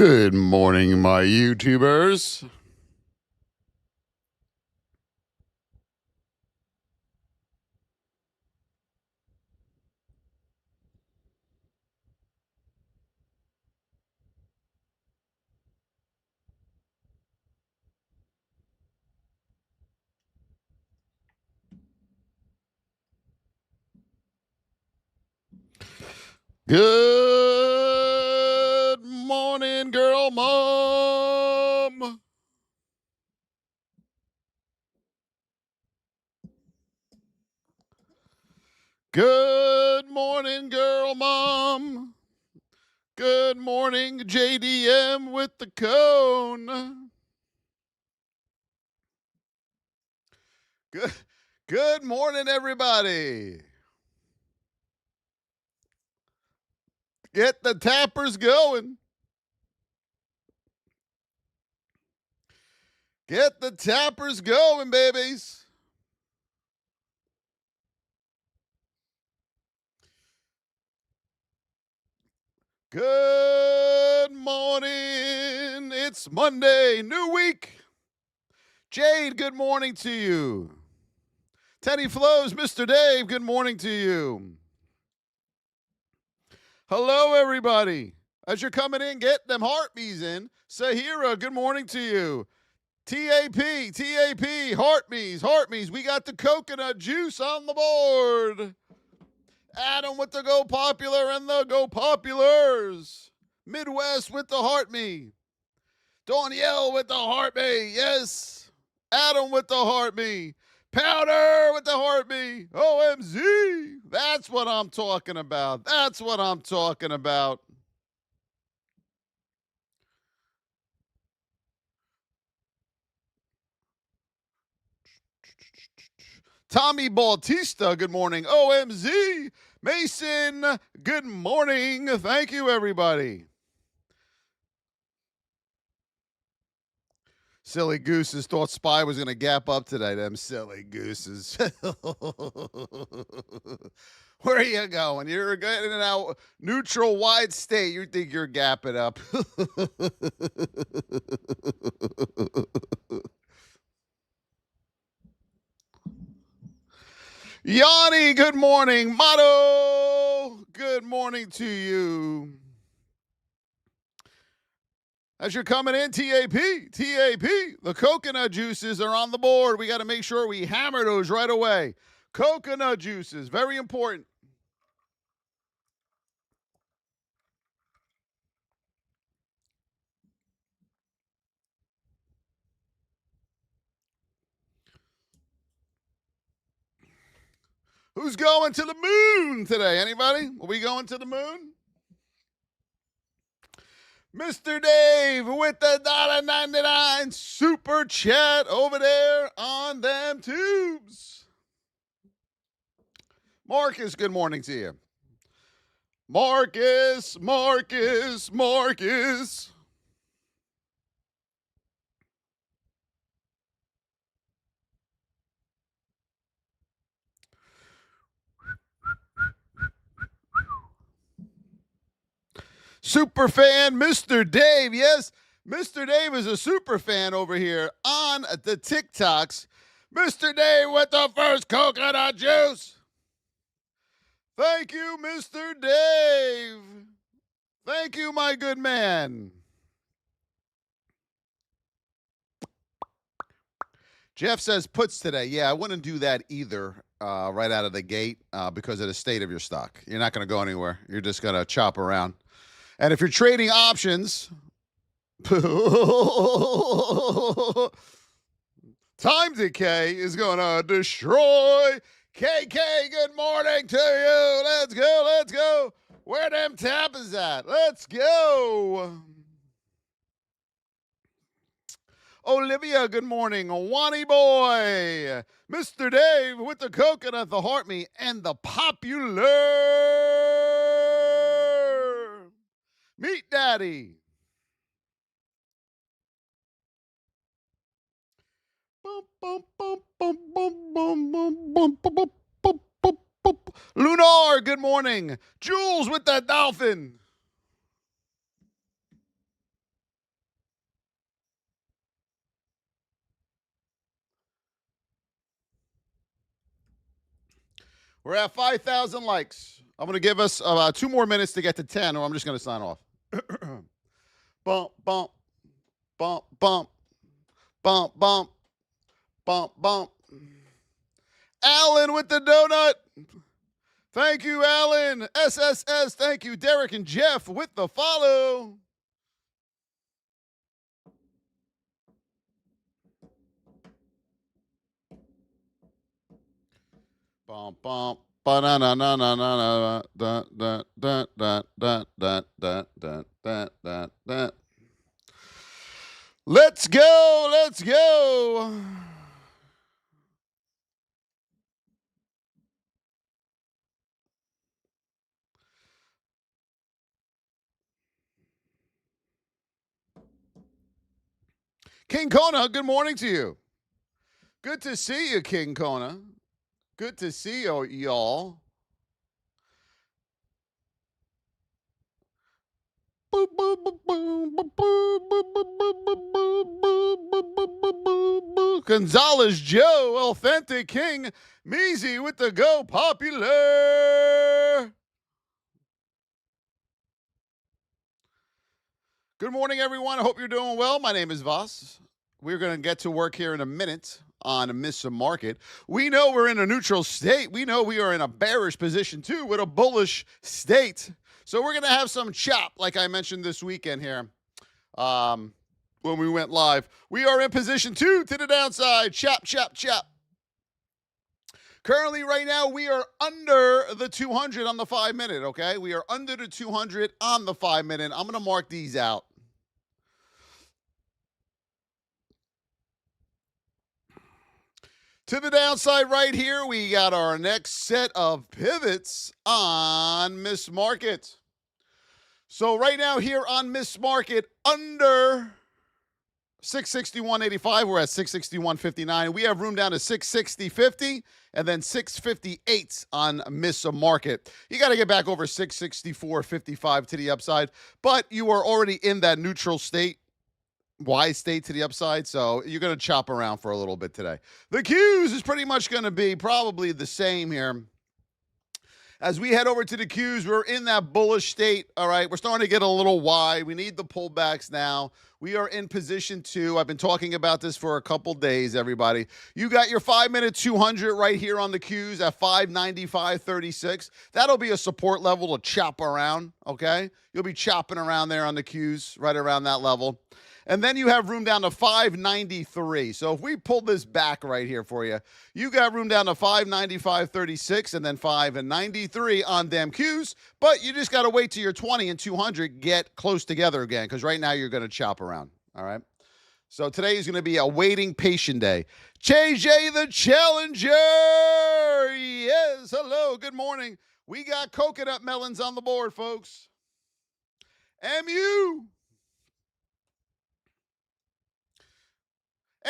Good morning, my YouTubers. Good morning, girl mom. Good morning, girl mom. Good morning, JDM with the cone. Good morning, everybody. Get the tappers going. Get the tappers going, babies. Good morning. It's Monday, new week. Jade, good morning to you. Teddy Flows, Mr. Dave, good morning to you. Hello, everybody. As you're coming in, get them heartbeats in. Sahira, good morning to you. TAP, heartbeats. We got the coconut juice on the board. Adam with the Go Popular and the Go Populars. Midwest with the heart me. Danielle with the heart me. Yes. Adam with the heart me. Powder with the heart me. OMZ. That's what I'm talking about. That's what I'm talking about. Tommy Bautista, good morning. OMZ. Mason, good morning. Thank you, everybody. Silly gooses thought Spy was going to gap up today. Them silly gooses. Where are you going? You're getting in a neutral wide state. You think you're gapping up. Yanni, good morning. Motto, good morning to you. As you're coming in, TAP, the coconut juices are on the board. We got to make sure we hammer those right away. Coconut juices, very important. Who's going to the moon today? Anybody? Are we going to the moon? Mr. Dave with the $1.99 super chat over there on them tubes. Marcus, good morning to you. Marcus. Super fan, Mr. Dave. Yes, Mr. Dave is a super fan over here on the TikToks. Mr. Dave with the first coconut juice. Thank you, Mr. Dave. Thank you, my good man. Jeff says puts today. Yeah, I wouldn't do that either right out of the gate because of the state of your stock. You're not going to go anywhere. You're just going to chop around. And if you're trading options, time decay is going to destroy. KK, good morning to you. Let's go. Where them tappers at? Let's go. Olivia, good morning. Wani boy. Mr. Dave with the coconut, the heart me, and the popular Meat Daddy. Lunar, good morning. Jules with the dolphin. We're at 5,000 likes. I'm going to give us about 2 more minutes to get to 10, or I'm just going to sign off. Bump, bump, bump, bump, bump, bump, bump, bump. Alan with the donut. Thank you, Alan. SSS, thank you. Derek and Jeff with the follow. Bump, bump. Ba-na-na-na-na-na-na. Da, da, da, da, da, da, da, da, da, da, da. Let's go. Let's go. King Kona, good morning to you. Good to see you, King Kona. Good to see you, y'all. Gonzalez Joe, Authentic King, Measy with the Go Popular. Good morning, everyone. I hope you're doing well. My name is Voss. We're going to get to work here in a minute on Miss Market. We know we're in a neutral state. We know we are in a bearish position, too, with a bullish state. So we're going to have some chop, like I mentioned this weekend here when we went live. We are in position 2 to the downside. Chop, chop, chop. Currently, right now, we are under the 200 on the 5-minute, okay? We are under the 200 on the 5-minute. I'm going to mark these out. To the downside right here, we got our next set of pivots on Miss Market. So right now here on Miss Market, under 661.85, we're at 661.59. We have room down to 660.50 and then 658 on Miss Market. You got to get back over 664.55 to the upside, but you are already in that neutral state. Wise state to the upside, so you're going to chop around for a little bit today. The Qs is pretty much going to be probably the same here. As we head over to the Qs, we're in that bullish state, all right? We're starting to get a little wide. We need the pullbacks now. We are in position 2. I've been talking about this for a couple days, everybody. You got your 5-minute 200 right here on the Qs at 595.36. That'll be a support level to chop around, okay? You'll be chopping around there on the Qs, right around that level. And then you have room down to 593. So if we pull this back right here for you, you got room down to 595.36 and then 593 on them Qs. But you just got to wait till your 20 and 200 get close together again, because right now you're going to chop around. All right. So today is going to be a waiting patient day. JJ the Challenger. Yes. Hello. Good morning. We got coconut melons on the board, folks. MU.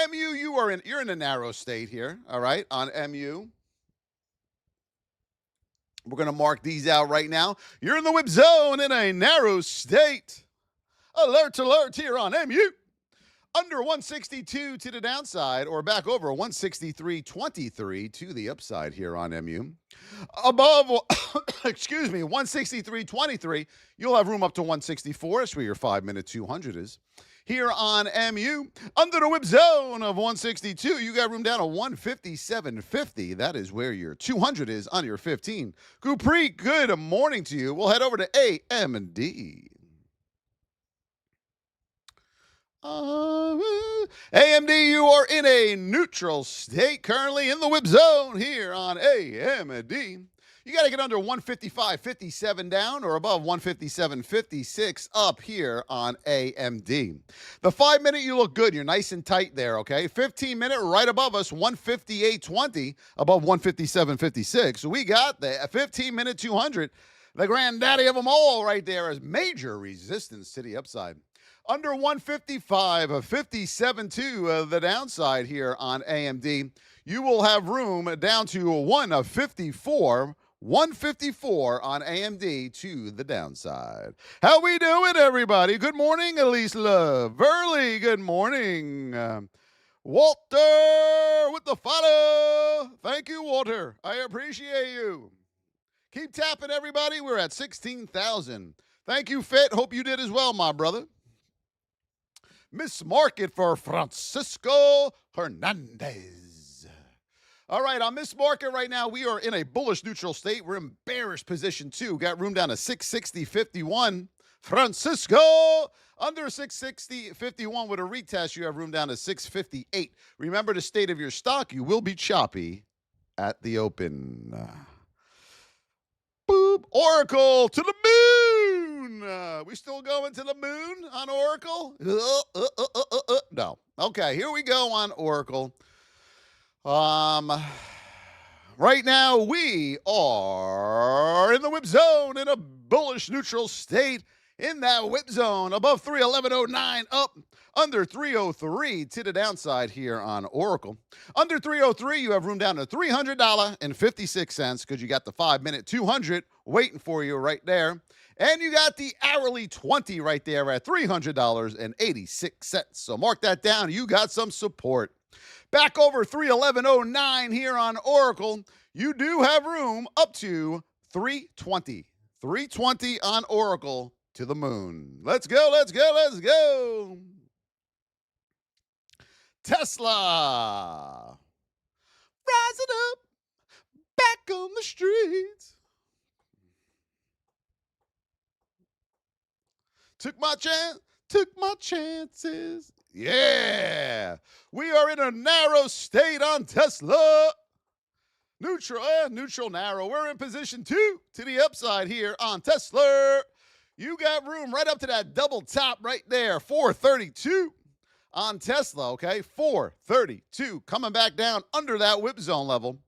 MU, you're in a narrow state here, all right, on MU. We're going to mark these out right now. You're in the whip zone in a narrow state. Alert, alert here on MU. Under 162 to the downside, or back over 163.23 to the upside here on MU. Above, excuse me, 163.23, you'll have room up to 164. That's where your 5-minute 200 is. Here on MU, under the whip zone of 162, you got room down to 157.50. That is where your 200 is on your 15. Gupri, good morning to you. We'll head over to AMD. AMD, you are in a neutral state currently in the whip zone here on AMD. You got to get under 155.57 down or above 157.56 up here on AMD. The 5-minute, you look good. You're nice and tight there, okay? 15-minute right above us, 158.20 above 157.56. So we got the 15-minute 200, the granddaddy of them all right there, as major resistance to the upside. Under 155, 57.2 the downside here on AMD. You will have room down to 154. 154 on AMD to the downside. How we doing, everybody? Good morning, Elise Love. Burley, good morning. Walter with the follow. Thank you, Walter. I appreciate you. Keep tapping, everybody. We're at 16,000. Thank you, Fit. Hope you did as well, my brother. Miss Market for Francisco Hernandez. All right, on Miss Market right now, we are in a bullish neutral state. We're in bearish position, too. Got room down to 660.51. Francisco, under 660.51 with a retest, you have room down to 658. Remember the state of your stock. You will be choppy at the open. Boop. Oracle to the moon. We still going to the moon on Oracle? No. Okay, here we go on Oracle. Right now we are in the whip zone in a bullish neutral state. In that whip zone, above 311.09, up under 303 to the downside here on Oracle. Under 303, you have room down to $300.56 because you got the 5-minute 200 waiting for you right there. And you got the hourly 20 right there at $300.86. So mark that down. You got some support. Back over 311.09 here on Oracle. You do have room up to 320. 320 on Oracle. To the moon. Let's go, let's go, let's go. Tesla. Rising up, back on the streets. Took my chances. Yeah. We are in a narrow state on Tesla. Neutral, narrow. We're in position 2 to the upside here on Tesla. You got room right up to that double top right there, 432 on Tesla, okay? 432 coming back down under that whip zone level.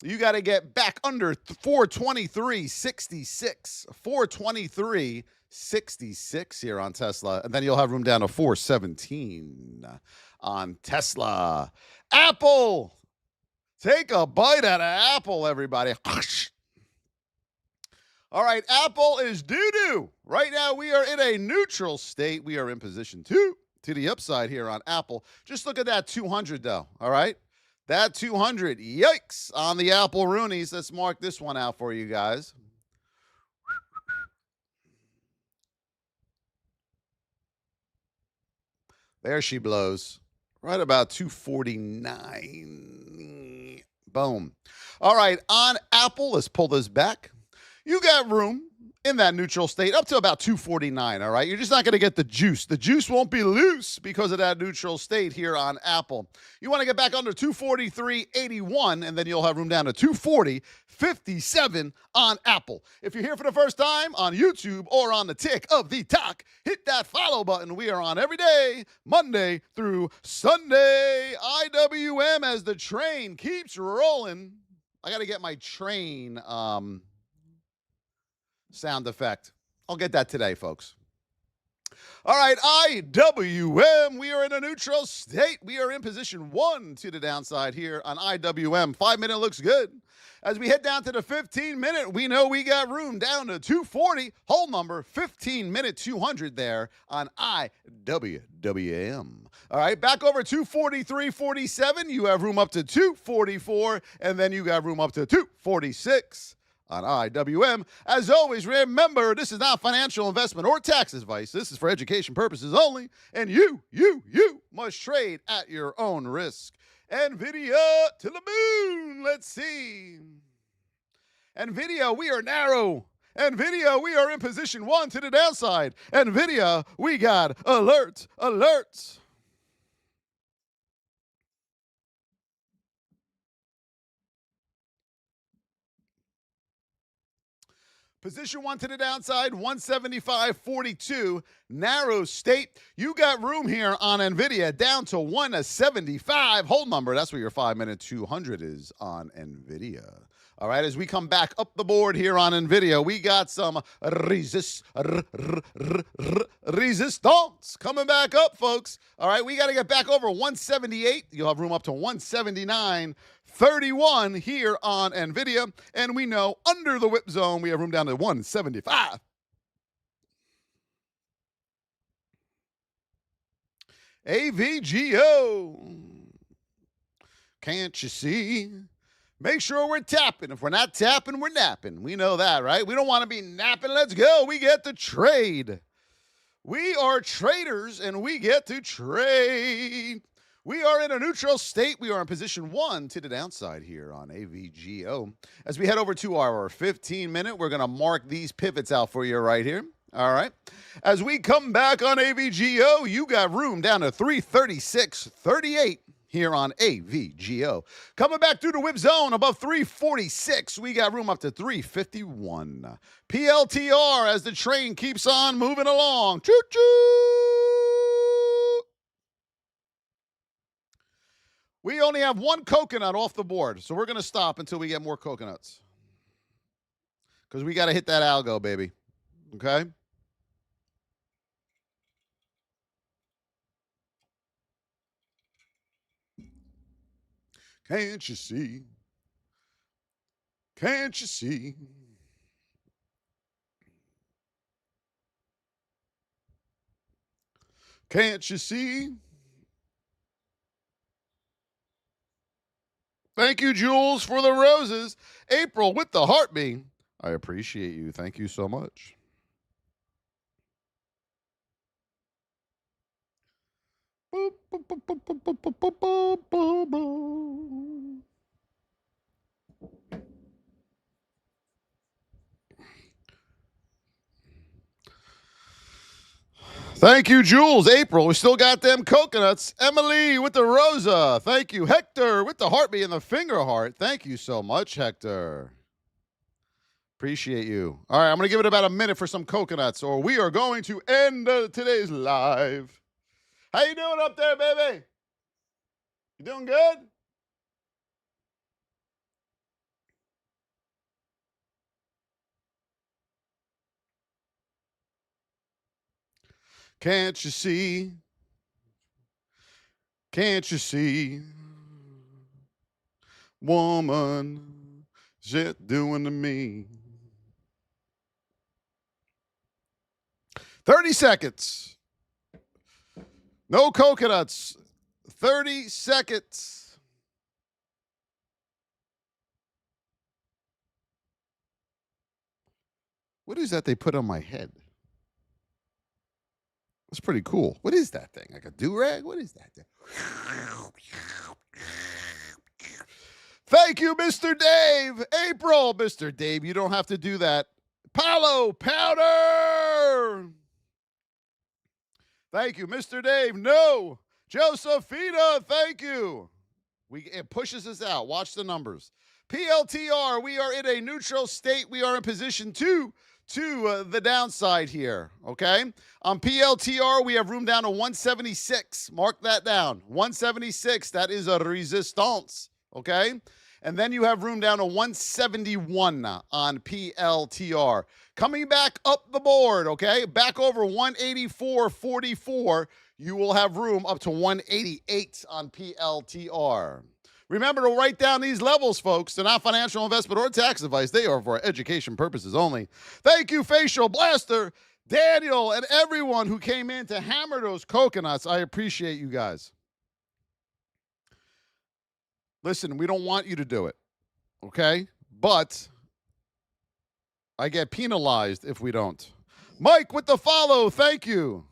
You got to get back under 423.66. 423.66 here on Tesla. And then you'll have room down to 417 on Tesla. Apple. Take a bite out of Apple, everybody. All right, Apple is doo-doo. Right now, we are in a neutral state. We are in position 2 to the upside here on Apple. Just look at that 200, though, all right? That 200, yikes, on the Apple Roonies. Let's mark this one out for you guys. There she blows. Right about 249. Boom. All right, on Apple, let's pull this back. You got room in that neutral state up to about 249, all right? You're just not going to get the juice. The juice won't be loose because of that neutral state here on Apple. You want to get back under 243.81, and then you'll have room down to 240.57 on Apple. If you're here for the first time on YouTube or on the tick of the talk, hit that follow button. We are on every day, Monday through Sunday. IWM as the train keeps rolling. I got to get my train sound effect. I'll get that today, folks. All right, IWM, we are in a neutral state. We are in position 1 to the downside here on IWM. 5-minute looks good. As we head down to the 15-minute, we know we got room down to 240. Whole number, 15-minute 200 there on IWM. All right, back over 243.47. You have room up to 244, and then you got room up to 246. On IWM. As always, remember, this is not financial investment or tax advice. This is for education purposes only, and you must trade at your own risk. NVIDIA to the moon. Let's see. NVIDIA, we are narrow. NVIDIA, we are in position 1 to the downside. NVIDIA, we got alert. Position 1 to the downside, 175.42. Narrow state. You got room here on NVIDIA down to 175. Hold number. That's where your 5-minute 200 is on NVIDIA. All right, as we come back up the board here on NVIDIA, we got some resistance coming back up, folks. All right, we got to get back over 178. You'll have room up to 179.31 here on NVIDIA. And we know under the whip zone, we have room down to 175. AVGO. Can't you see? Make sure we're tapping. If we're not tapping, we're napping. We know that, right? We don't want to be napping. Let's go. We get to trade. We are traders and we get to trade. We are in a neutral state. We are in position 1 to the downside here on AVGO. As we head over to our 15-minute, we're going to mark these pivots out for you right here. All right. As we come back on AVGO, you got room down to 336.38 here on AVGO. Coming back through the whip zone above 346, we got room up to 351. PLTR as the train keeps on moving along. Choo-choo! We only have one coconut off the board, so we're going to stop until we get more coconuts. Because we got to hit that algo, baby. Okay? Can't you see? Can't you see? Can't you see? Thank you, Jules, for the roses. April with the heartbeat. I appreciate you. Thank you so much. Thank you, Jules. April, we still got them coconuts. Emily with the rosa. Thank you. Hector with the heartbeat and the finger heart. Thank you so much, Hector. Appreciate you. All right, I'm going to give it about a minute for some coconuts, or we are going to end today's live. How you doing up there, baby? You doing good? Can't you see? Can't you see? Woman, shit doing to me. 30 seconds. No coconuts. 30 seconds. What is that they put on my head? That's pretty cool. What is that thing? Like a do-rag? What is that thing? Thank you, Mr. Dave. April, Mr. Dave, you don't have to do that. Paulo Powder. Thank you, Mr. Dave. No. Josephina, thank you. It pushes us out. Watch the numbers. PLTR, we are in a neutral state. We are in position 2 to the downside here, okay? On PLTR, we have room down to 176. Mark that down. 176, that is a resistance, okay? And then you have room down to 171 on PLTR. Coming back up the board, okay? Back over 184.44, you will have room up to 188 on PLTR. Remember to write down these levels, folks. They're not financial investment or tax advice. They are for education purposes only. Thank you, Facial Blaster, Daniel, and everyone who came in to hammer those coconuts. I appreciate you guys. Listen, we don't want you to do it, okay? But I get penalized if we don't. Mike with the follow. Thank you.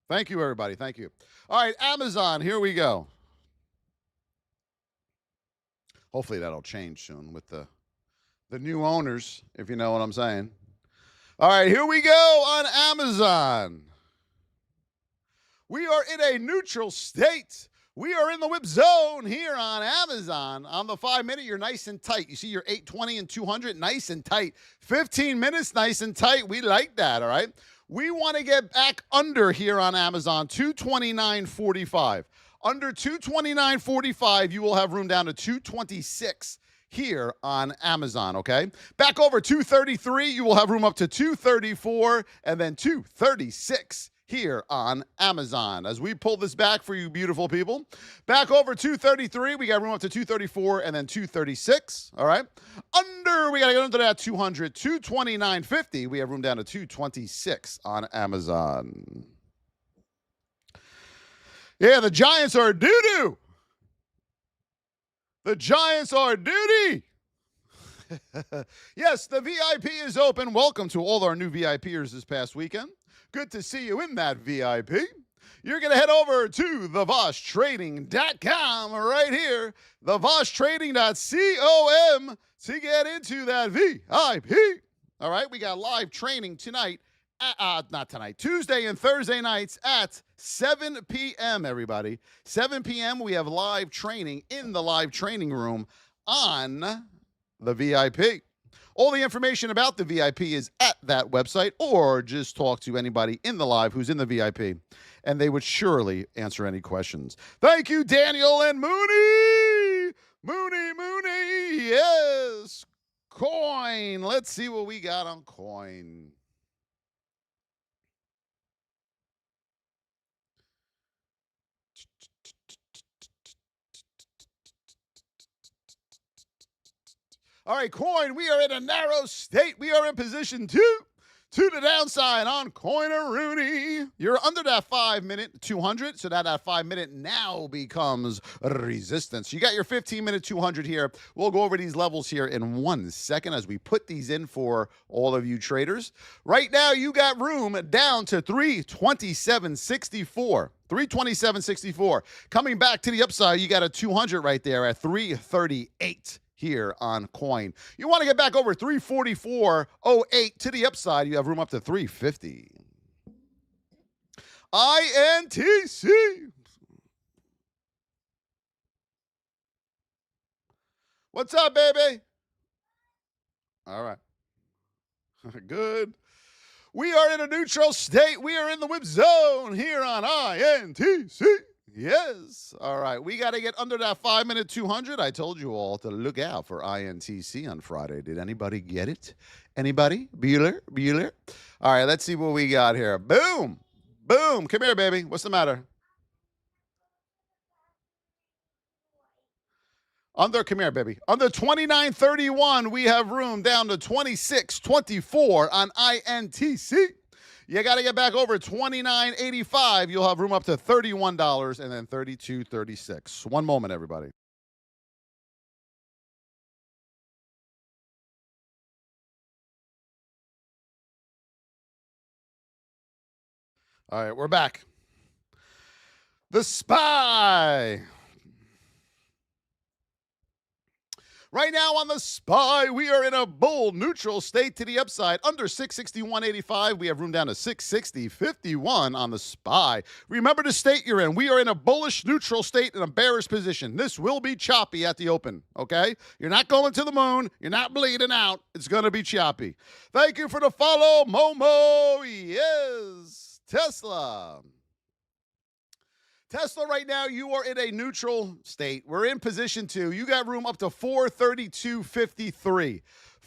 Thank you, everybody. Thank you. All right, Amazon, here we go. Hopefully that'll change soon with the new owners, if you know what I'm saying. All right, here we go on Amazon. We are in a neutral state. We are in the whip zone here on Amazon. On the 5-minute, you're nice and tight. You see your 820 and 200, nice and tight. 15 minutes, nice and tight. We like that, all right? We want to get back under here on Amazon, 229.45. Under 229.45, you will have room down to 226 here on Amazon, okay? Back over 233, you will have room up to 234 and then 236 here on Amazon. As we pull this back for you beautiful people, back over 233, we got room up to 234 and then 236, all right? Under, we got to get under that 200, 229.50, we have room down to 226 on Amazon. Yeah, the Giants are doo-doo. The Giants are duty. Yes, the VIP is open. Welcome to all our new VIPers this past weekend. Good to see you in that VIP. You're going to head over to theVosstrading.com right here, theVosstrading.com to get into that VIP. All right, we got live training tonight. Not tonight, Tuesday and Thursday nights at 7 p.m., everybody. 7 p.m., we have live training in the live training room on the VIP. All the information about the VIP is at that website, or just talk to anybody in the live who's in the VIP, and they would surely answer any questions. Thank you, Daniel and Mooney. Mooney, yes. Coin. Let's see what we got on coin. All right, coin, we are in a narrow state. We are in position 2 to the downside on Coin-a-Rooney. You're under that 5-minute 200, so that 5-minute now becomes resistance. You got your 15-minute 200 here. We'll go over these levels here in 1 second as we put these in for all of you traders. Right now, you got room down to 327.64. 327.64. Coming back to the upside, you got a 200 right there at 338. Here on coin. You want to get back over 344.08 to the upside. You have room up to 350. INTC. What's up, baby? All right. Good. We are in a neutral state. We are in the whip zone here on INTC. Yes. All right. We got to get under that 5-minute 200. I told you all to look out for INTC on Friday. Did anybody get it? Anybody? Bueller? All right. Let's see what we got here. Boom. Come here, baby. What's the matter? Come here, baby. Under 29.31, we have room down to 26.24 on INTC. You got to get back over $29.85. You'll have room up to $31 and then $32.36. One moment, everybody. All right, we're back. The SPY. Right now on the SPY, we are in a bull neutral state to the upside. Under 661.85, we have room down to 660.51 on the SPY. Remember the state you're in. We are in a bullish neutral state in a bearish position. This will be choppy at the open, okay? You're not going to the moon. You're not bleeding out. It's going to be choppy. Thank you for the follow, Momo. Yes, Tesla. Tesla, right now, you are in a neutral state. We're in position 2. You got room up to 432.53.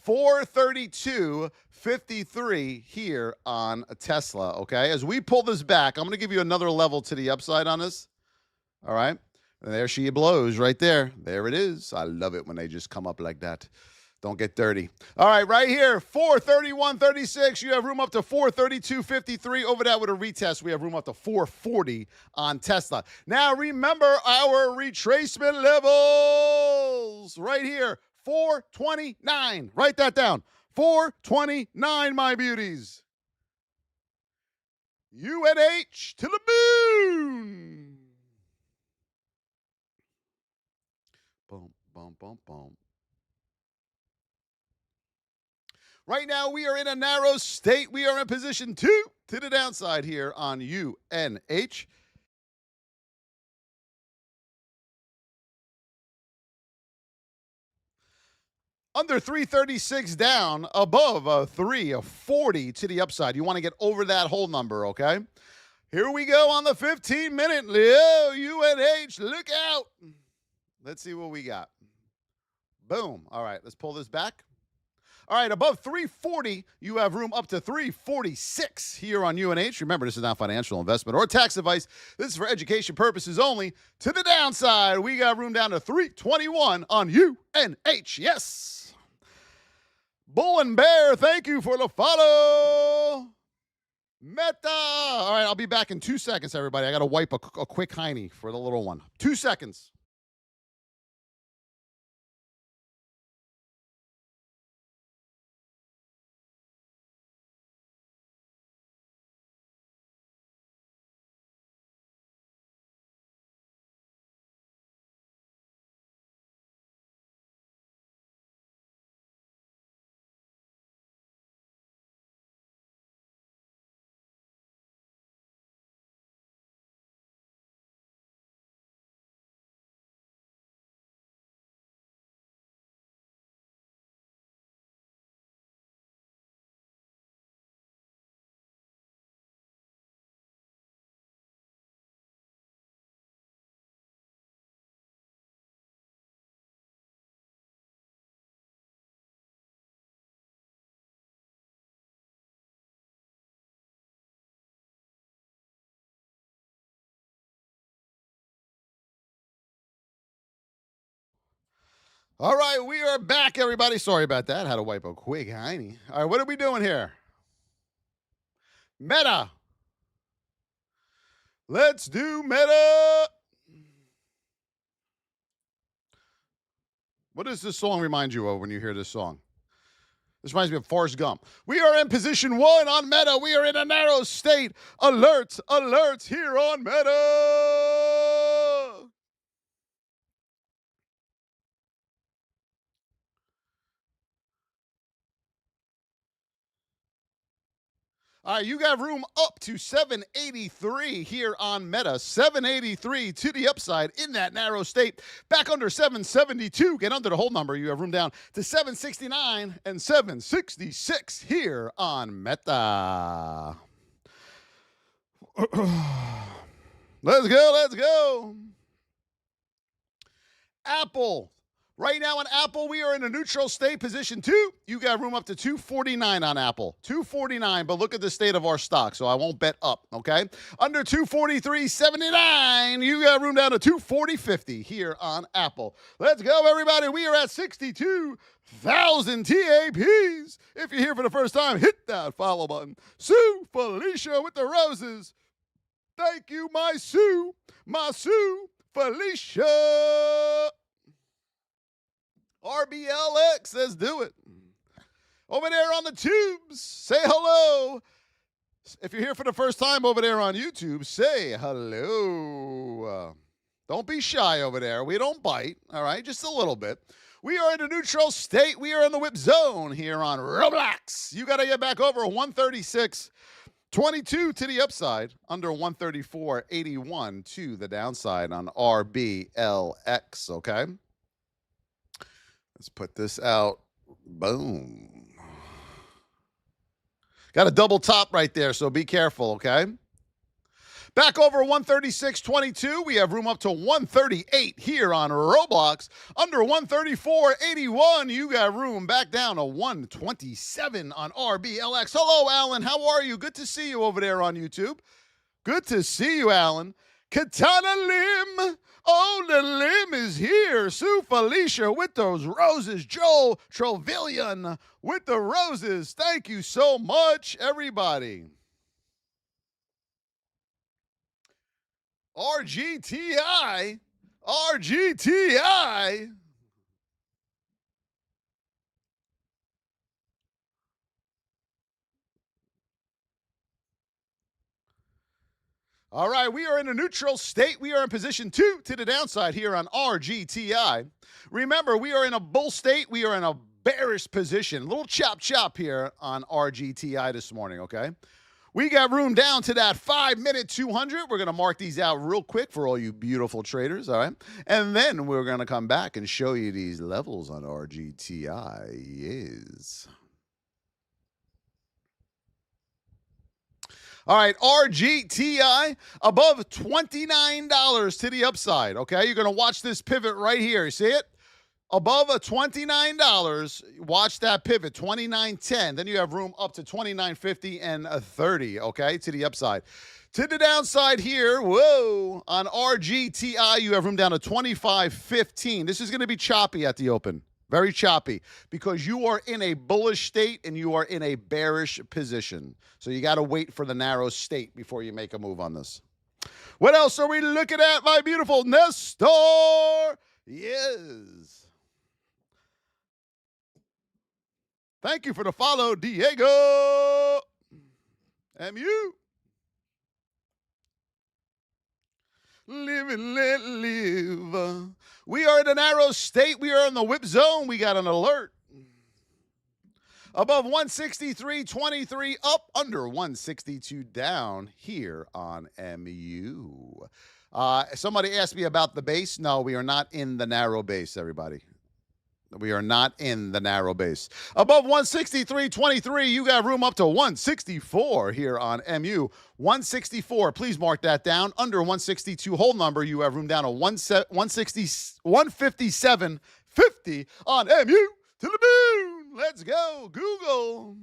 432.53 here on a Tesla, okay? As we pull this back, I'm going to give you another level to the upside on this. All right? And there she blows right there. There it is. I love it when they just come up like that. Don't get dirty. All right, right here, 431.36. You have room up to 432.53. Over that with a retest, we have room up to 440 on Tesla. Now, remember our retracement levels right here, 429. Write that down. 429, my beauties. UNH to the moon. Boom, boom, boom, boom. Right now, we are in a narrow state. We are in position 2 to the downside here on UNH. Under 336 down, above 340 to the upside. You want to get over that whole number, okay? Here we go on the 15-minute. UNH, look out. Let's see what we got. Boom. All right, let's pull this back. All right, above 340, you have room up to 346 here on UNH. Remember, this is not financial investment or tax advice. This is for education purposes only. To the downside, we got room down to 321 on UNH. Yes. Bull and Bear, thank you for the follow. Meta. All right, I'll be back in 2 seconds, everybody. I got to wipe a quick hiney for the little one. 2 seconds. All right, we are back, everybody. Sorry about that. Had to wipe a quick hiney. All right, what are we doing here? Meta. Let's do meta. What does this song remind you of when you hear this song? This reminds me of Forrest Gump. We are in position 1 on meta. We are in a narrow state. Alerts, alerts here on meta. All right, you got room up to 783 here on Meta. 783 to the upside in that narrow state. Back under 772. Get under the whole number. You have room down to 769 and 766 here on Meta. Let's go, let's go. Apple. Right now on Apple, we are in a neutral state, position 2. You got room up to 249 on Apple. 249, but look at the state of our stock, so I won't bet up, okay? Under 243.79, you got room down to 240.50 here on Apple. Let's go, everybody. We are at 62,000 TAPs. If you're here for the first time, hit that follow button. Sue Felicia with the roses. Thank you, my Sue Felicia. RBLX, let's do it. Over there on the tubes, say hello. If you're here for the first time over there on YouTube, say hello. Don't be shy over there. We don't bite, all right? Just a little bit. We are in a neutral state. We are in the whip zone here on Roblox. You got to get back over 136.22 to the upside, under 134.81 to the downside on RBLX, okay? Let's put this out. Boom. Got a double top right there, so be careful, okay? Back over 136.22. We have room up to 138 here on Roblox. Under 134.81, you got room back down to 127 on RBLX. Hello, Alan. How are you? Good to see you over there on YouTube. Good to see you, Alan. Katana Lim. Oh, the Lim is here. Sue Felicia with those roses. Joel Trevelyan with the roses. Thank you so much, everybody. RGTI. All right, we are in a neutral state. We are in position 2 to the downside here on RGTI. Remember, we are in a bull state. We are in a bearish position. A little chop here on RGTI this morning, okay? We got room down to that 5-minute 200. We're going to mark these out real quick for all you beautiful traders, all right? And then we're going to come back and show you these levels on RGTI. Yes. All right, RGTI above $29 to the upside, okay? You're going to watch this pivot right here. You see it? Above a $29, watch that pivot, $29.10. Then you have room up to $29.50 and $30, okay, to the upside. To the downside here, whoa, on RGTI, you have room down to $25.15. This is going to be choppy at the open. Very choppy, because you are in a bullish state and you are in a bearish position. So you got to wait for the narrow state before you make a move on this. What else are we looking at, my beautiful Nestor? Yes. Thank you for the follow, Diego. MU. Live and let live. We are in a narrow state. We are in the whip zone. We got an alert. Above 163.23 up, under 162 down here on MU. Somebody asked me about the base. No, we are not in the narrow base, everybody. We are not in the narrow base. Above 163.23, you got room up to 164 here on MU. 164, please mark that down. Under 162 whole number, you have room down to 157.50 on MU to the moon. Let's go, Google.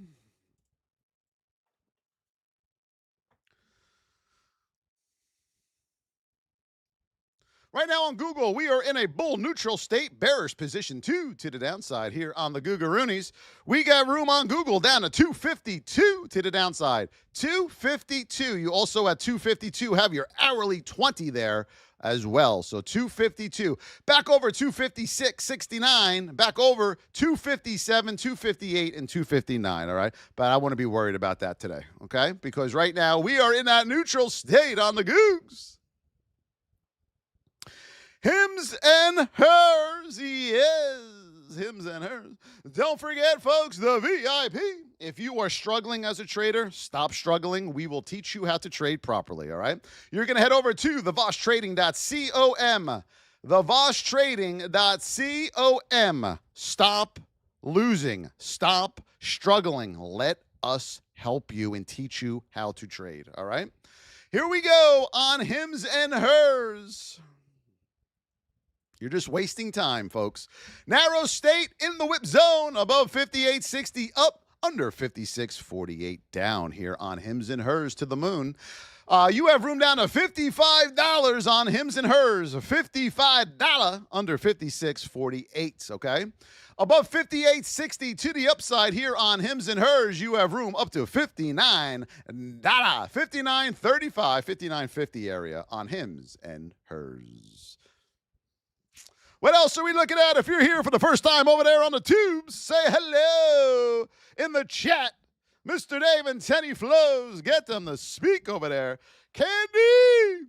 Right now on Google, we are in a bull neutral state, bearish position 2 to the downside here on the Googaroonies. We got room on Google down to 252 to the downside. 252. You also at 252 have your hourly 20 there as well. So 252. Back over 256.69. Back over 257, 258, and 259. All right. But I want to be worried about that today. Okay. Because right now we are in that neutral state on the Googs. Hims and hers, yes, hims and hers. Don't forget, folks, the VIP. If you are struggling as a trader, stop struggling. We will teach you how to trade properly, all right? You're going to head over to theVossTrading.com. theVossTrading.com. Stop losing. Stop struggling. Let us help you and teach you how to trade, all right? Here we go on hims and hers. You're just wasting time, folks. Narrow state in the whip zone, above 58.60, up under 56.48, down here on hims and hers to the moon. You have room down to $55 on hims and hers, $55 under 56.48, okay? Above 58.60 to the upside here on hims and hers, you have room up to $59, 59.35, 59.50 area on hims and hers. What else are we looking at? If you're here for the first time over there on the tubes, say hello in the chat. Mr. Dave and Tenny Flows, get them to speak over there. Candy,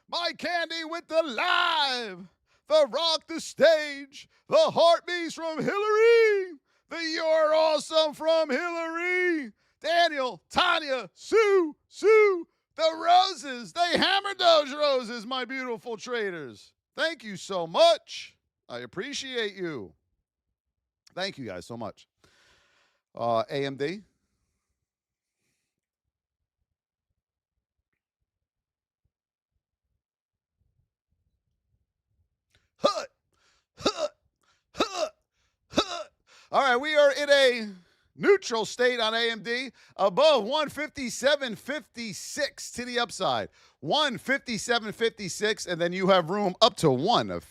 my Candy with the live, the rock the stage, the heartbeats from Hillary, the You're Awesome from Hillary, Daniel, Tanya, Sue, the roses. They hammered those roses, my beautiful traders. Thank you so much. I appreciate you. Thank you guys so much. AMD. All right, we are in a neutral state on AMD, above 157.56 to the upside. 157.56, and then you have room up to you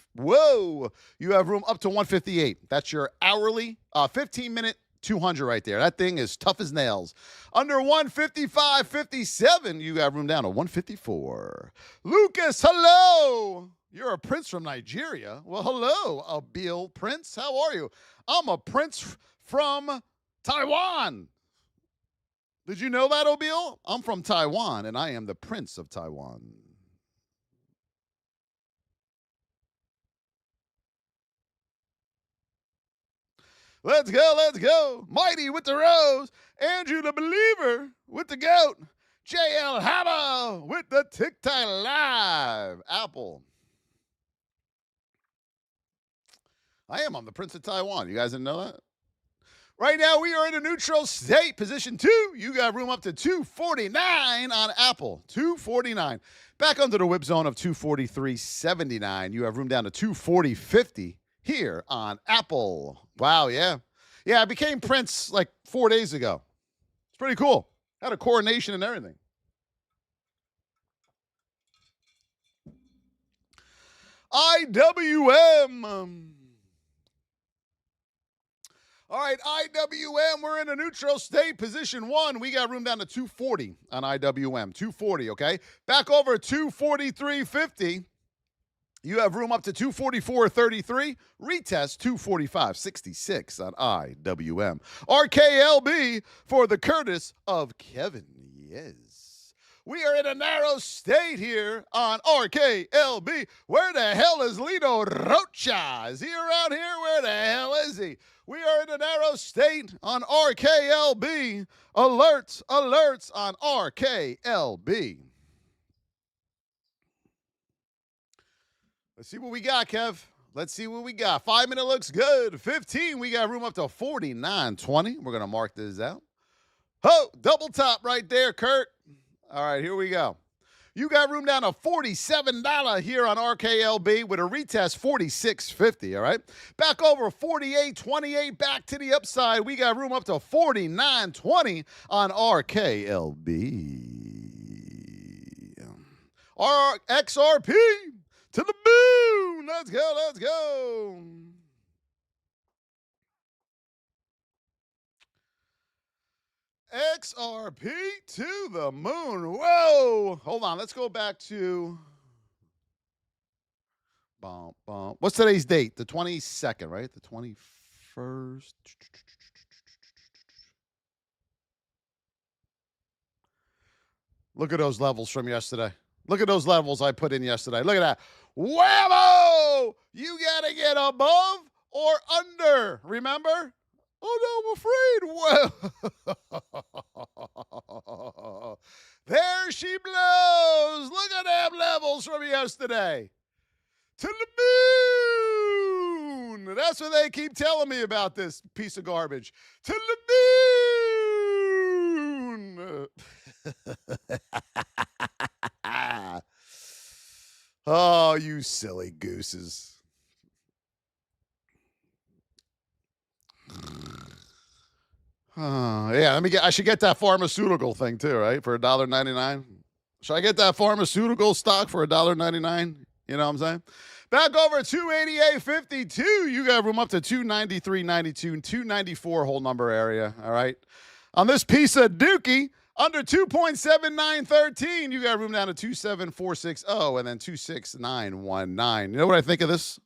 have room up to 158. That's your hourly 15-minute 200 right there. That thing is tough as nails. Under 155.57, you got room down to 154. Lucas, hello. You're a prince from Nigeria. Well, hello, Abil Prince. How are you? I'm a prince from Taiwan. Did you know that, Obil? I'm from Taiwan, and I am the Prince of Taiwan. Let's go, let's go. Mighty with the rose. Andrew the Believer with the goat. JL Hammer with the TikTok Live. Apple. I'm the Prince of Taiwan. You guys didn't know that? Right now, we are in a neutral state, position 2. You got room up to 249 on Apple, 249. Back under the whip zone of 243.79. You have room down to 240.50 here on Apple. Wow, yeah. Yeah, I became Prince like 4 days ago. It's pretty cool. Had a coronation and everything. IWM. All right, IWM, we're in a neutral state, position 1. We got room down to 240 on IWM, 240, okay? Back over 243.50. You have room up to 244.33. Retest 245.66 on IWM. RKLB for the Curtis of Kevin. Yes. We are in a narrow state here on RKLB. Where the hell is Lito Rocha? Is he around here? Where the hell is he? We are in a narrow state on RKLB. Alerts on RKLB. Let's see what we got, Kev. Let's see what we got. 5 minute looks good. 15, we got room up to 49.20. We're going to mark this out. Oh, double top right there, Kurt. All right, here we go. You got room down to $47 here on RKLB with a retest $46.50, all right? Back over $48.28 back to the upside. We got room up to $49.20 on RKLB. XRP To the moon. Let's go. Let's go. XRP to the moon. Whoa. Hold on. Let's go back to. What's today's date? The 22nd, right? The 21st. Look at those levels from yesterday. Look at those levels I put in yesterday. Look at that. Whammo! You got to get above or under. Remember? Oh, no, I'm afraid. There she blows. Look at them levels from yesterday. To the moon. That's what they keep telling me about this piece of garbage. To the moon. Oh, you silly gooses. Yeah, I should get that pharmaceutical thing too, right? For $1.99. Should I get that pharmaceutical stock for $1.99? You know what I'm saying? Back over at 288.52. You got room up to 293.92 and 294 whole number area. All right. On this piece of dookie, under 2.7913, you got room down to 27460 and then 26919. You know what I think of this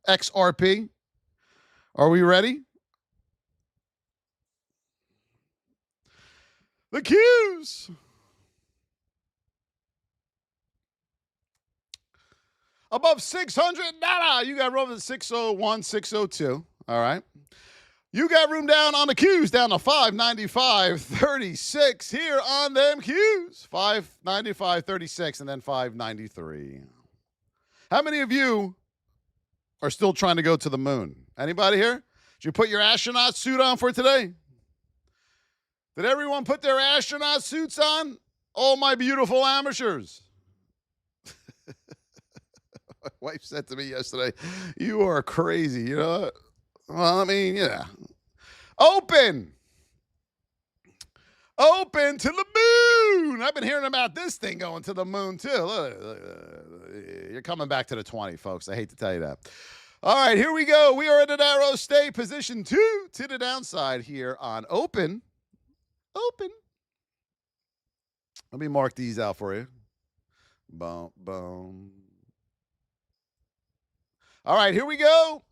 XRP? Are we ready? The Qs. Above 600, nada. You got room at 601, 602. All right. You got room down on the Qs, down to 595.36 here on them Qs. 595.36 and then 593. How many of you are still trying to go to the moon? Anybody here? Did you put your astronaut suit on for today? Did everyone put their astronaut suits on? Oh, my beautiful amateurs. My wife said to me yesterday, you are crazy, you know? Well, I mean, yeah. Open to the moon. I've been hearing about this thing going to the moon, too. Look, you're coming back to the 20, folks. I hate to tell you that. All right, here we go. We are in an arrow stay position 2 to the downside here on open. Let me mark these out for you. Boom, boom. All right, here we go.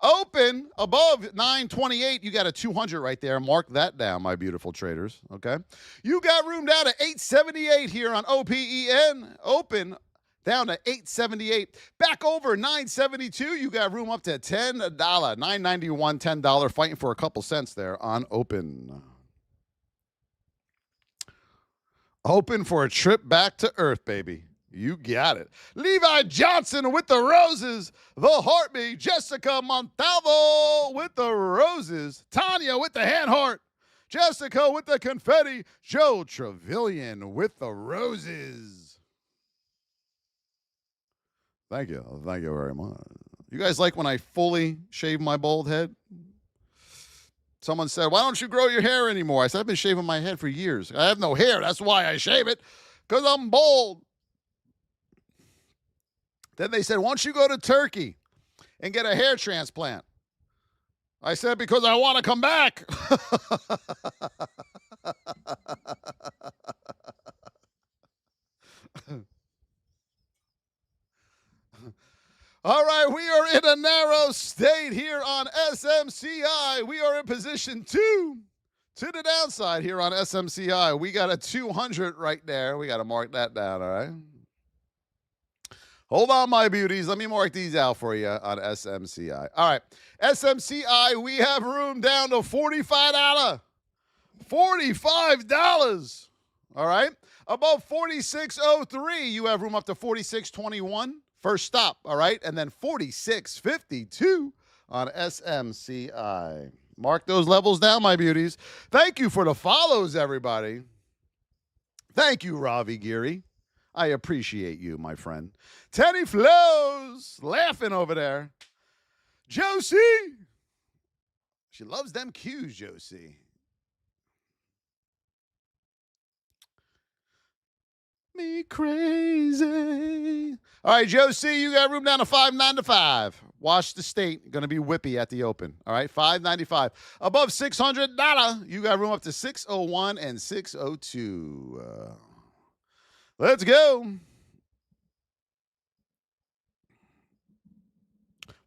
Open above 928. You got a 200 right there. Mark that down, my beautiful traders. Okay. You got room down to 878 here on OPEN. Open down to 878. Back over 972. You got room up to $10. $9.91, $10. Fighting for a couple cents there on open. Open for a trip back to Earth, baby. You got it. Levi Johnson with the roses. The heartbeat. Jessica Montalvo with the roses. Tanya with the hand heart. Jessica with the confetti. Joe Trevelyan with the roses. Thank you. Thank you very much. You guys like when I fully shave my bald head? Someone said, why don't you grow your hair anymore? I said, I've been shaving my head for years. I have no hair. That's why I shave it, because I'm bald. Then they said, why don't you go to Turkey and get a hair transplant? I said, because I want to come back. All right, we are in a narrow state here on SMCI. We are in position 2 to the downside here on SMCI. We got a 200 right there. We got to mark that down, all right? Hold on, my beauties. Let me mark these out for you on SMCI. All right, SMCI, we have room down to $45. $45. All right? Above 46.03, you have room up to 46.21. First stop, all right? And then 46.52 on SMCI. Mark those levels down, my beauties. Thank you for the follows, everybody. Thank you, Ravi Giri. I appreciate you, my friend. Teddy Flows, laughing over there. Josie. She loves them cues, Josie. me crazy. All right, Joe C., you got room down to $5.95. Watch the state. Going to be whippy at the open. All right, $5.95. Above $600, you got room up to 601 and 602. Let's go.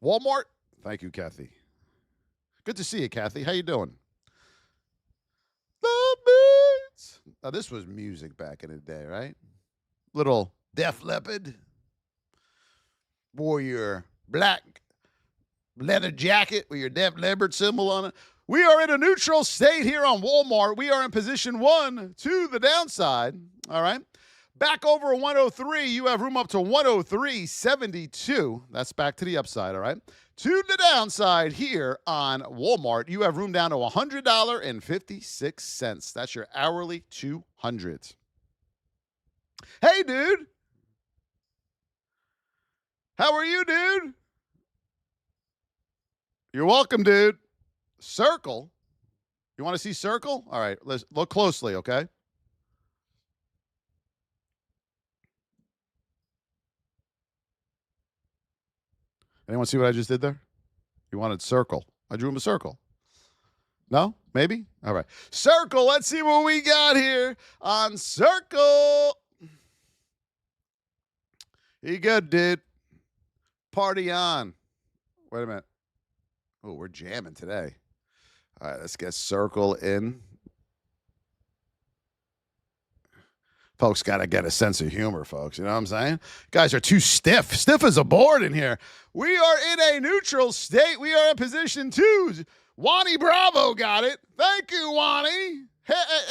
Walmart. Thank you, Kathy. Good to see you, Kathy. How you doing? The Beats. Now, this was music back in the day, right? Little Def Leppard. Wore your black leather jacket with your Def Leppard symbol on it. We are in a neutral state here on Walmart. We are in position 1 to the downside. All right. Back over 103, you have room up to 103.72. That's back to the upside, all right? To the downside here on Walmart, you have room down to $100.56. That's your hourly 200. Hey, dude. How are you, dude? You're welcome, dude. Circle. You want to see Circle? All right, let's look closely, okay? Anyone see what I just did there? You wanted Circle. I drew him a circle. No? Maybe? All right. Circle. Let's see what we got here on Circle. You good, dude? Party on. Wait a minute. Oh, we're jamming today. All right, let's get Circle in. Folks got to get a sense of humor, folks. You know what I'm saying? Guys are too stiff. Stiff as a board in here. We are in a neutral state. We are in position 2. Wani Bravo got it. Thank you, Wani.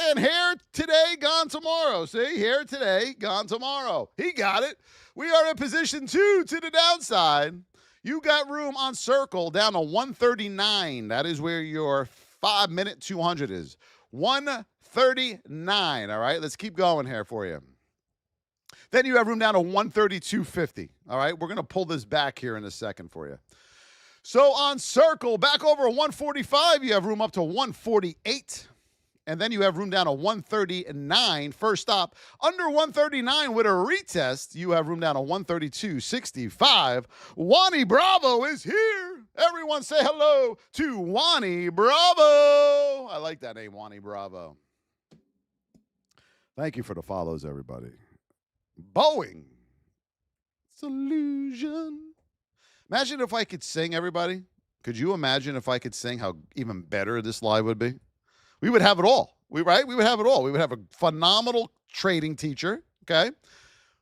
And hair today, gone tomorrow. See? Hair today, gone tomorrow. He got it. We are in position 2 to the downside. You got room on Circle down to 139. That is where your 5-minute 200 is. 139. All right, let's keep going here for you. Then you have room down to 132.50. All right, we're going to pull this back here in a second for you. So on Circle, back over 145, you have room up to 148. And then you have room down to 139. First stop, under 139 with a retest, you have room down to 132.65. Wani Bravo is here. Everyone say hello to Wani Bravo. I like that name, Wani Bravo. Thank you for the follows, everybody. Boeing. Solution. Imagine if I could sing, everybody. Could you imagine if I could sing how even better this live would be? We would have it all. We would have it all. We would have a phenomenal trading teacher, okay?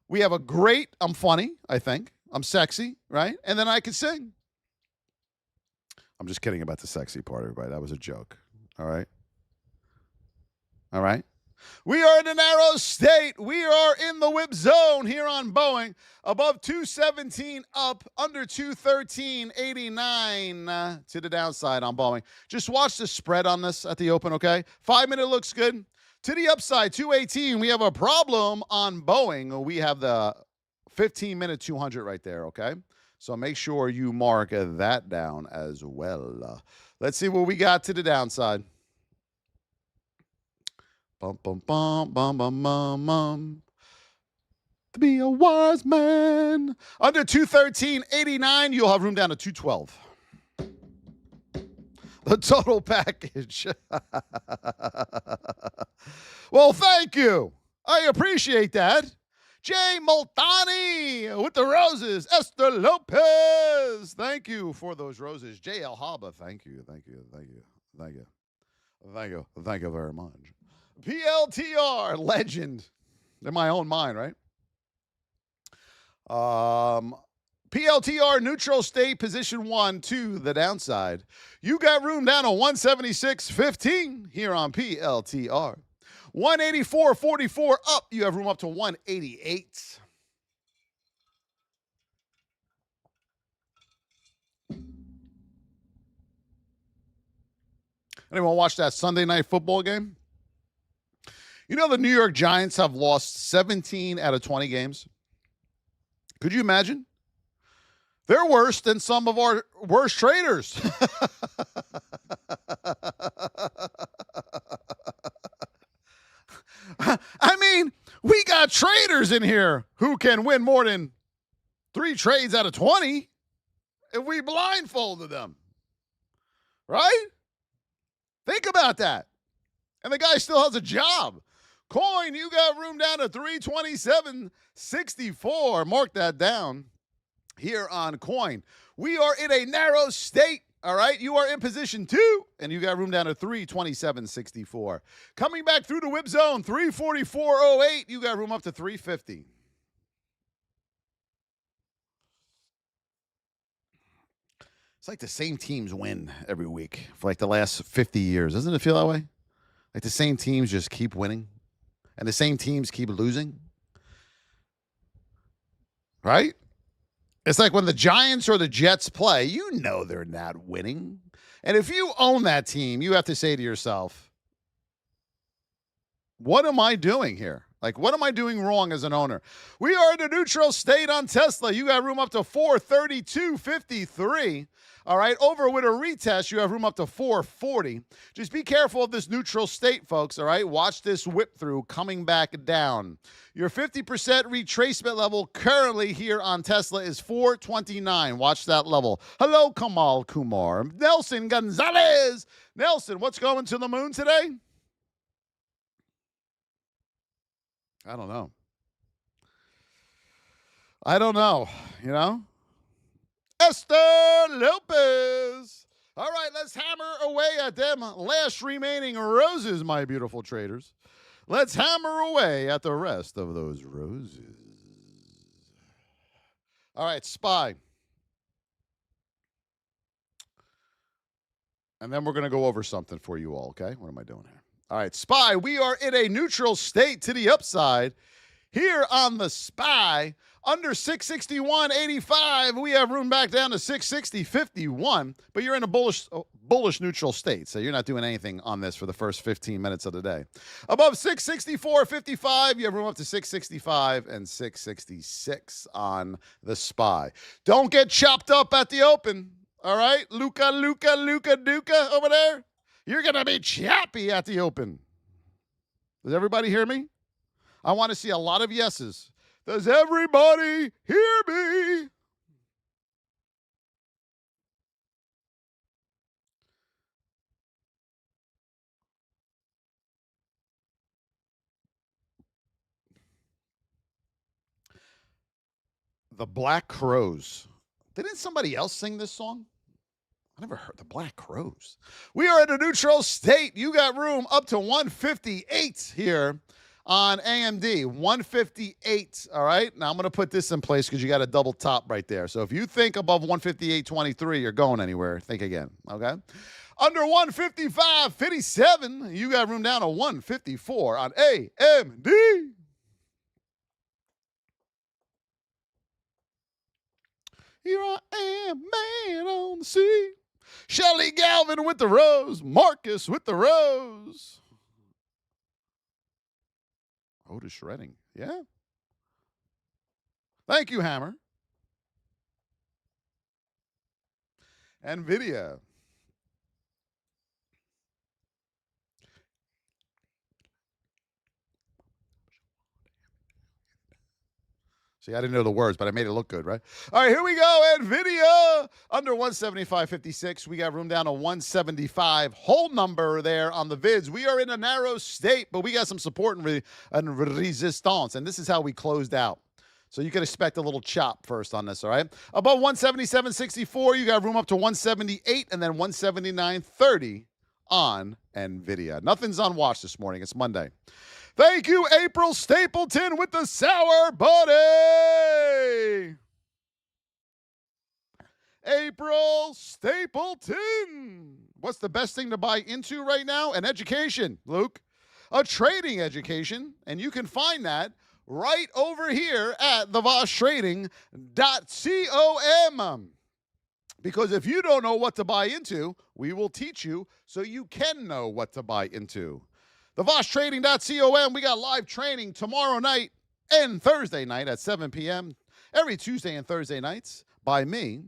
We have a great, I'm funny, I think. I'm sexy, right? And then I could sing. I'm just kidding about the sexy part, everybody. That was a joke, all right? All right? We are in a narrow state. We are in the whip zone here on Boeing. Above 217 up, under 213.89 to the downside on Boeing. Just watch the spread on this at the open, okay? 5-minute looks good. To the upside, 218, we have a problem on Boeing. We have the 15-minute 200 right there, okay? So make sure you mark that down as well. Let's see what we got to the downside. Bum, bum, bum, bum, bum, bum, bum. To be a wise man. Under 213.89, you'll have room down to 212. The total package. Well, thank you. I appreciate that. Jay Moltani with the roses. Esther Lopez. Thank you for those roses. JL Haba, thank you. Thank you. Thank you. Thank you. Thank you. Thank you very much. PLTR, legend. In my own mind, right? PLTR, neutral state, position 1 to the downside. You got room down to 176.15 here on PLTR. 184.44 up. You have room up to 188. Anyone watch that Sunday night football game? You know the New York Giants have lost 17 out of 20 games. Could you imagine? They're worse than some of our worst traders. I mean, we got got traders in here who can win more than 3 trades out of 20 if we blindfolded them. Right? Think about that. And the guy still has a job. Coin, you got room down to 327.64. Mark that down here on Coin. We are in a narrow state. All right, you are in position 2, and you got room down to 327.64. Coming back through the whip zone, 344.08. You got room up to 350. It's like the same teams win every week for like the last 50 years. Doesn't it feel that way? Like the same teams just keep winning, and the same teams keep losing. Right? It's like when the Giants or the Jets play, you know they're not winning. And if you own that team, you have to say to yourself, what am I doing here? Like, what am I doing wrong as an owner? We are in a neutral state on Tesla. You got room up to 432.53. All right, over with a retest, you have room up to 440. Just be careful of this neutral state, folks, all right? Watch this whip through coming back down. Your 50% retracement level currently here on Tesla is 429. Watch that level. Hello, Kamal Kumar. Nelson Gonzalez. Nelson, what's going to the moon today? I don't know. You know? Esther Lopez. All right, let's hammer away at them last remaining roses, my beautiful traders. Let's hammer away at the rest of those roses. All right, SPY. And then we're going to go over something for you all, okay? What am I doing here? All right, SPY, we are in a neutral state to the upside. Here on the SPY, under 661.85, we have room back down to 660.51, but you're in a bullish neutral state, so you're not doing anything on this for the first 15 minutes of the day. Above 664.55, you have room up to 665 and 666 on the SPY. Don't get chopped up at the open, all right? Luca Duca over there. You're going to be choppy at the open. Does everybody hear me? I want to see a lot of yeses. Does everybody hear me? The Black Crows. Didn't somebody else sing this song? I never heard the Black Crows. We are in a neutral state. You got room up to 158 here on AMD, 158, all right? Now, I'm going to put this in place because you got a double top right there. So if you think above 158.23, you're going anywhere. Think again, okay? Under 155.57, you got room down to 154 on AMD. Here I am, man on the sea. Shelly Galvin with the rose. Marcus with the rose. Otis shredding. Yeah. Thank you, Hammer. NVIDIA. See, I didn't know the words, but I made it look good, right? All right, here we go. NVIDIA under 175.56. We got room down to 175. Whole number there on the vids. We are in a narrow state, but we got some support and resistance, and this is how we closed out. So you can expect a little chop first on this, all right? Above 177.64, you got room up to 178 and then 179.30 on NVIDIA. Nothing's on watch this morning. It's Monday. Thank you, April Stapleton with the Sour Buddy. April Stapleton. What's the best thing to buy into right now? An education, Luke. A trading education. And you can find that right over here at thevosstrading.com. Because if you don't know what to buy into, we will teach you so you can know what to buy into. TheVossTrading.com. We got live training tomorrow night and Thursday night at 7 p.m. every Tuesday and Thursday nights by me.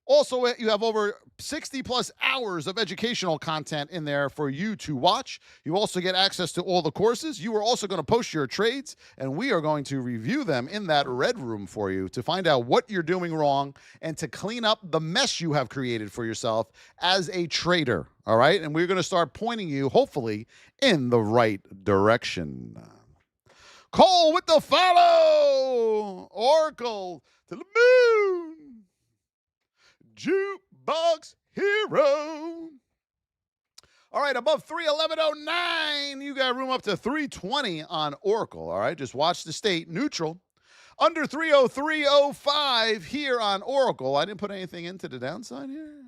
Also, you have over 60 plus hours of educational content in there for you to watch. You also get access to all the courses. You are also going to post your trades, and we are going to review them in that red room for you to find out what you're doing wrong and to clean up the mess you have created for yourself as a trader. All right. And we're going to start pointing you, hopefully, in the right direction. Cole with the follow. Oracle to the moon. Jukebox Hero. All right, above 311.09, you got room up to 320 on Oracle. All right, just watch the state neutral. Under 303.05 here on Oracle. I didn't put anything into the downside here.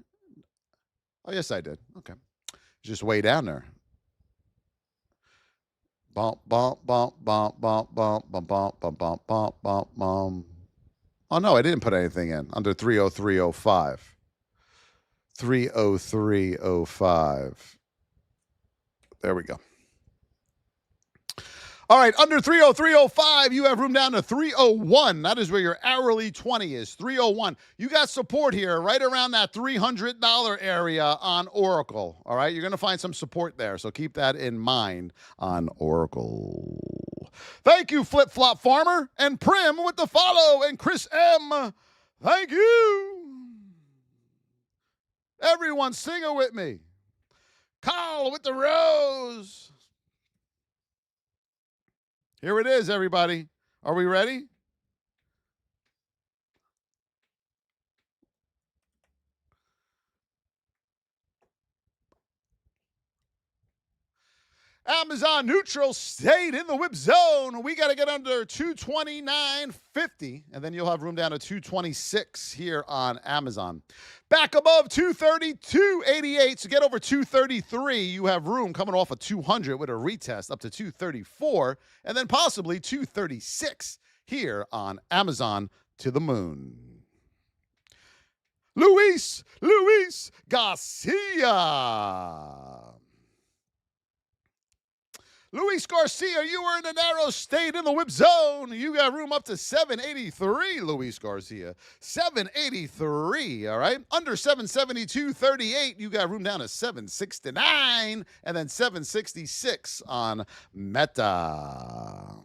Oh, yes, I did. Okay. Just way down there. Bump, bump, bump, bump, bump, bump, bump, bump, bump, bump, bump, bump, bump. Oh, no, I didn't put anything in. Under 303.05. 303.05. There we go. All right, under 303.05, you have room down to 301. That is where your hourly 20 is, 301. You got support here right around that $300 area on Oracle. All right, you're going to find some support there, so keep that in mind on Oracle. Thank you, Flip Flop Farmer, and Prim with the follow, and Chris M. Thank you. Everyone sing it with me. Carl with the rose. Here it is, everybody. Are we ready? Amazon neutral stayed in the whip zone. We got to get under 229.50, and then you'll have room down to 226 here on Amazon. Back above 232.88, so get over 233. You have room coming off of 200 with a retest up to 234, and then possibly 236 here on Amazon to the moon. Luis Garcia. Luis Garcia, you were in a narrow state in the whip zone. You got room up to 783, Luis Garcia. 783, all right? Under 772.38, you got room down to 769, and then 766 on Meta.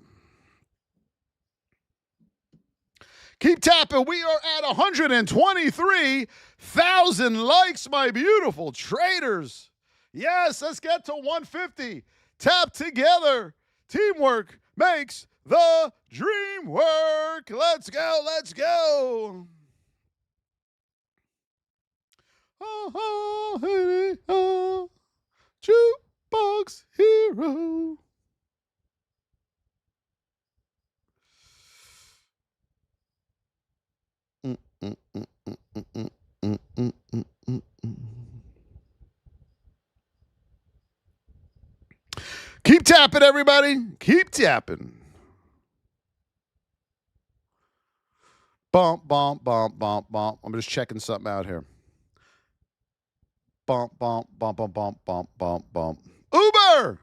Keep tapping. We are at 123,000 likes, my beautiful traders. Yes, let's get to 150. Tap together. Teamwork makes the dream work. Let's go. Let's go. Jukebox Hero. Keep tapping, everybody. Keep tapping. Bump, bump, bump, bump, bump. I'm just checking something out here. Bump, bump, bump, bump, bump, bump, bump, bump. Uber!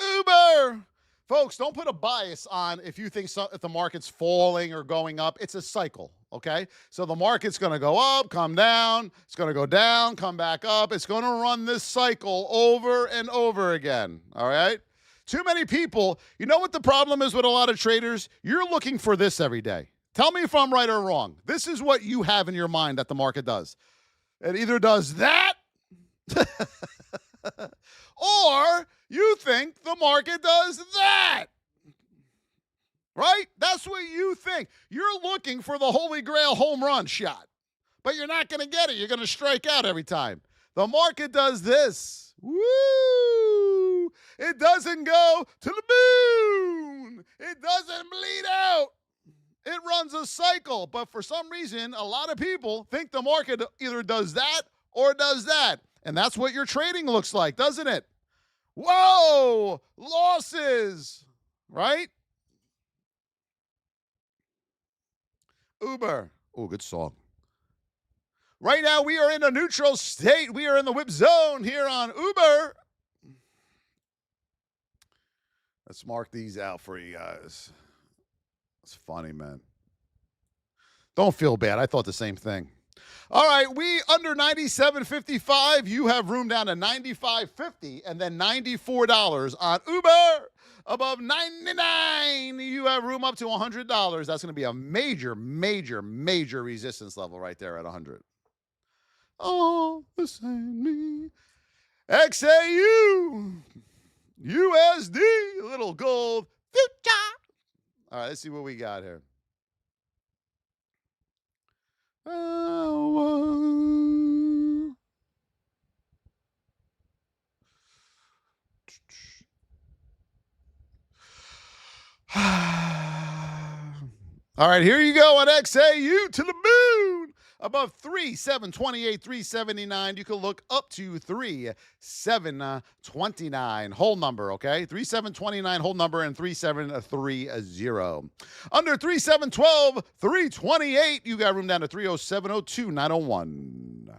Uber! Folks, don't put a bias on if you think if the market's falling or going up. It's a cycle, okay? So the market's going to go up, come down. It's going to go down, come back up. It's going to run this cycle over and over again, all right? Too many people, you know what the problem is with a lot of traders? You're looking for this every day. Tell me if I'm right or wrong. This is what you have in your mind that the market does. It either does that or you think the market does that, right? That's what you think. You're looking for the Holy Grail home run shot, but you're not going to get it. You're going to strike out every time. The market does this. Woo! It doesn't go to the moon. It doesn't bleed out. It runs a cycle, but for some reason, a lot of people think the market either does that or does that. And that's what your trading looks like, doesn't it? Whoa! Losses, right? Uber. Oh, good song. Right now, we are in a neutral state. We are in the whip zone here on Uber. Let's mark these out for you guys. It's funny, man. Don't feel bad. I thought the same thing. All right, we under 97.55. You have room down to 95.50 and then $94 on Uber. Above 99, you have room up to $100. That's going to be a major, major, major resistance level right there at 100. Oh, this ain't me. XAU, USD, little gold future. All right, let's see what we got here. All right, here you go on XAU to the moon. Above 3,728, 379. You can look up to 3,729. Whole number, okay? 3,729 whole number and 3,730. Under 3,712, 328. You got room down to 30702, 901.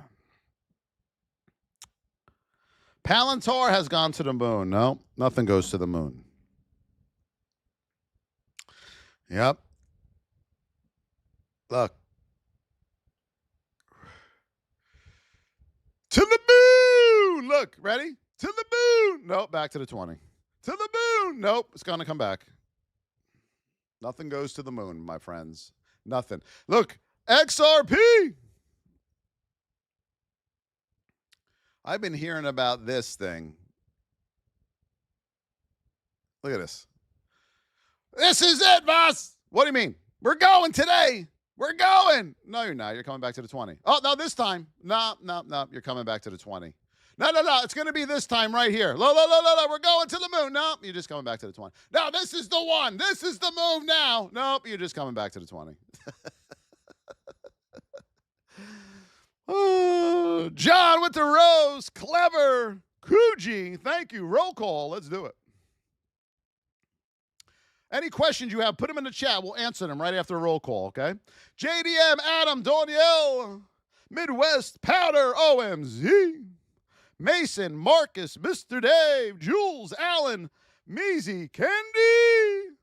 Palantir has gone to the moon. No, nothing goes to the moon. Yep. Look. To the moon. Look, ready? To the moon. Nope, back to the 20. To the moon. Nope, it's going to come back. Nothing goes to the moon, my friends. Nothing. Look, XRP. I've been hearing about this thing. Look at this. This is it, Voss. What do you mean? We're going today. We're going. No, you're not. You're coming back to the 20. Oh, no, this time. No. You're coming back to the 20. No. It's going to be this time right here. No. We're going to the moon. No, you're just coming back to the 20. No, this is the one. This is the move now. Nope, you're just coming back to the 20. Oh, John with the rose. Clever. Kuji. Thank you. Roll call. Let's do it. Any questions you have, put them in the chat. We'll answer them right after a roll call, okay? JDM, Adam, Danielle, Midwest, Powder, OMZ, Mason, Marcus, Mr. Dave, Jules, Allen, Measy, Candy,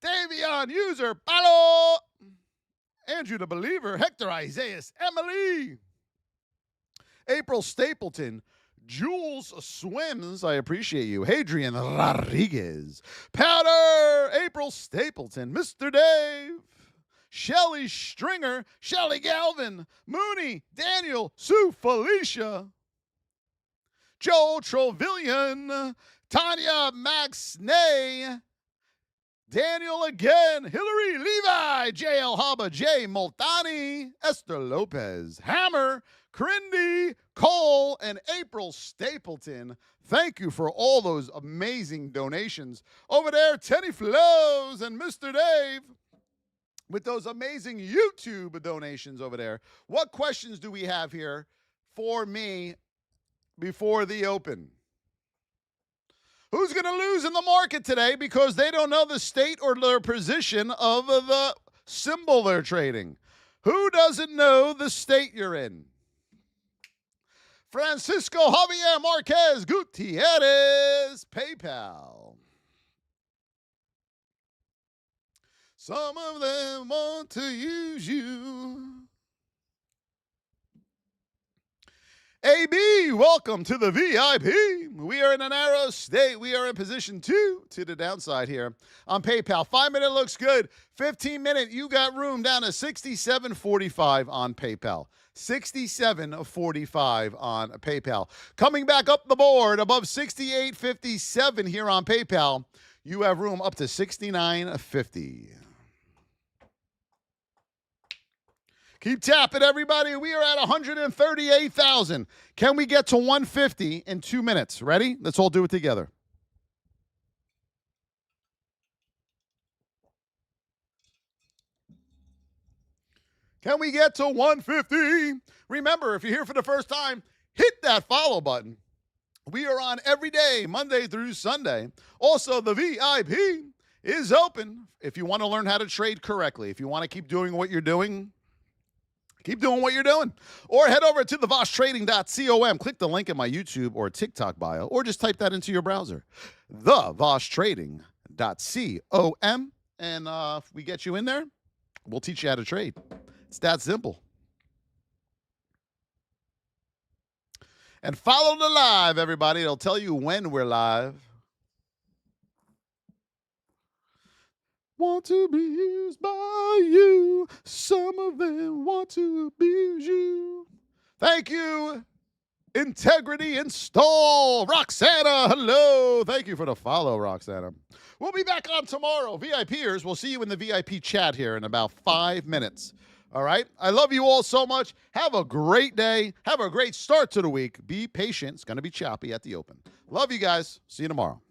Davion, User, Palo, Andrew the Believer, Hector Isaias, Emily, April Stapleton, Jules Swims, I appreciate you. Hadrian Rodriguez. Powder, April Stapleton, Mr. Dave, Shelly Stringer, Shelly Galvin, Mooney, Daniel, Sue Felicia, Joel Trovillion, Tanya Max Ney, Daniel again, Hillary Levi, JL Haba, J Multani, Esther Lopez, Hammer, Crindy, Cole, and April Stapleton. Thank you for all those amazing donations. Over there, Tenny Flows and Mr. Dave with those amazing YouTube donations over there. What questions do we have here for me before the open? Who's going to lose in the market today because they don't know the state or their position of the symbol they're trading? Who doesn't know the state you're in? Francisco Javier Marquez Gutierrez, PayPal. Some of them want to use you. AB, welcome to the VIP. We are in a narrow state. We are in position 2 to the downside here on PayPal. 5-minute looks good. 15-minute, you got room down to 67.45 on PayPal. 67.45 on PayPal. Coming back up the board above 68.57 here on PayPal. You have room up to 69.50. Keep tapping, everybody. We are at 138,000. Can we get to 150 in 2 minutes? Ready? Let's all do it together. Can we get to 150? Remember, if you're here for the first time, hit that follow button. We are on every day, Monday through Sunday. Also, the VIP is open if you want to learn how to trade correctly. If you want to keep doing what you're doing, keep doing what you're doing. Or head over to theVossTrading.com. Click the link in my YouTube or TikTok bio, or just type that into your browser. TheVossTrading.com. And if we get you in there, we'll teach you how to trade. It's that simple. And follow the live, everybody. It'll tell you when we're live. Want to be used by you. Some of them want to abuse you. Thank you. Integrity Install. Roxana, hello. Thank you for the follow, Roxana. We'll be back on tomorrow. VIPers, we'll see you in the VIP chat here in about 5 minutes. All right? I love you all so much. Have a great day. Have a great start to the week. Be patient. It's going to be choppy at the open. Love you guys. See you tomorrow.